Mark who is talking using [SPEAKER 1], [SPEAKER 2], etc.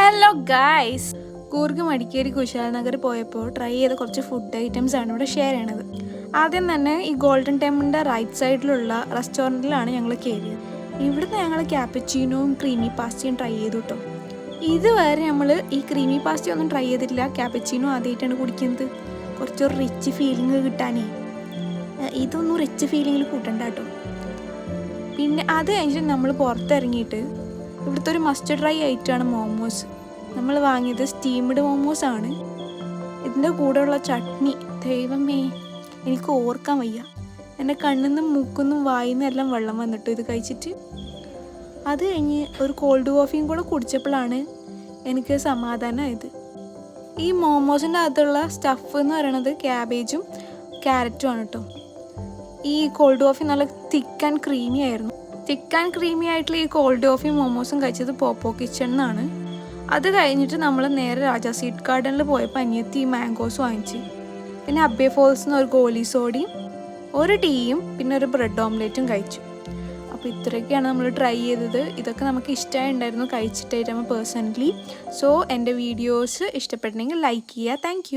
[SPEAKER 1] Hello guys, Coorg Madikeri Kusal Nagar പോയപ്പോൾ try ചെയ്ത കുറച്ച് ഫുഡ് ഐറ്റംസ് ആണ് ഇവിടെ ഷെയർ ചെയ്യണത്. ആദ്യം തന്നെ ഈ ഗോൾഡൻ ടെമ്പിളിൻ്റെ റൈറ്റ് സൈഡിലുള്ള റെസ്റ്റോറൻറ്റിലാണ് ഞങ്ങൾ കയറിയത്. ഇവിടുന്ന് ഞങ്ങൾ ക്യാപ്പച്ചീനോയും ക്രീമി പാസ്തയും ട്രൈ ചെയ്തു കേട്ടോ. ഇതുവരെ നമ്മൾ ഈ ക്രീമി പാസ്ത ഒന്നും ട്രൈ ചെയ്തിട്ടില്ല. ക്യാപ്പച്ചീനോ ആദ്യമായിട്ടാണ് കുടിക്കുന്നത്. കുറച്ചൊരു റിച്ച് ഫീലിംഗ് കിട്ടാനേ ഇതൊന്നും റിച്ച് ഫീലിങ്ങിൽ കൂട്ടണ്ട കേട്ടോ. പിന്നെ അത് കഴിഞ്ഞിട്ട് നമ്മൾ പുറത്തിറങ്ങിയിട്ട് ഇവിടുത്തെ ഒരു മസ്റ്റ് ട്രൈ ആയിട്ടാണ് മോമോസ്. നമ്മൾ വാങ്ങിയത് സ്റ്റീംഡ് മോമോസ് ആണ്. ഇതിൻ്റെ കൂടെയുള്ള ചട്നി, ദൈവമേ എനിക്ക് ഓർക്കാൻ വയ്യ. എൻ്റെ കണ്ണിൽ നിന്നും മൂക്കുന്നും വായിന്നും എല്ലാം വെള്ളം വന്നിട്ടു ഇത് കഴിച്ചിട്ട്. അത് കഴിഞ്ഞ് ഒരു കോൾഡ് കോഫിയും കൂടെ കുടിച്ചപ്പോഴാണ് എനിക്ക് സമാധാനമായത്. ഈ മോമോസിൻ്റെ അകത്തുള്ള സ്റ്റഫ് എന്ന് പറയുന്നത് ക്യാബേജും ക്യാരറ്റും ആണ് കേട്ടോ. ഈ കോൾഡ് കോഫി നല്ല തിക്ക് ആൻഡ് ക്രീമി ആയിരുന്നു. തിക്ക് ആൻഡ് ക്രീമി ആയിട്ടുള്ള ഈ കോൾഡ് കോഫി മോമോസും കഴിച്ചത് പോപ്പോ കിച്ചൺ എന്നാണ്. അത് കഴിഞ്ഞിട്ട് നമ്മൾ നേരെ രാജാ സ്വീറ്റ് ഗാർഡനിൽ പോയപ്പോൾ അനിയത്തി മാംഗോസ് വാങ്ങിച്ച്, പിന്നെ അബ്ബേ ഫോൾസ് നിന്ന് ഒരു ഗോലി സോഡയും ഒരു ടീയും പിന്നെ ഒരു ബ്രെഡ് ഓംലേറ്റും കഴിച്ചു. അപ്പോൾ ഇത്രയൊക്കെയാണ് നമ്മൾ ട്രൈ ചെയ്തത്. ഇതൊക്കെ നമുക്ക് ഇഷ്ടമായിട്ടുണ്ടായിരുന്നു കഴിച്ചിട്ടായിട്ട് നമ്മൾ പേഴ്സണലി. സോ എൻ്റെ വീഡിയോസ് ഇഷ്ടപ്പെട്ടിട്ടുണ്ടെങ്കിൽ ലൈക്ക് ചെയ്യുക. താങ്ക്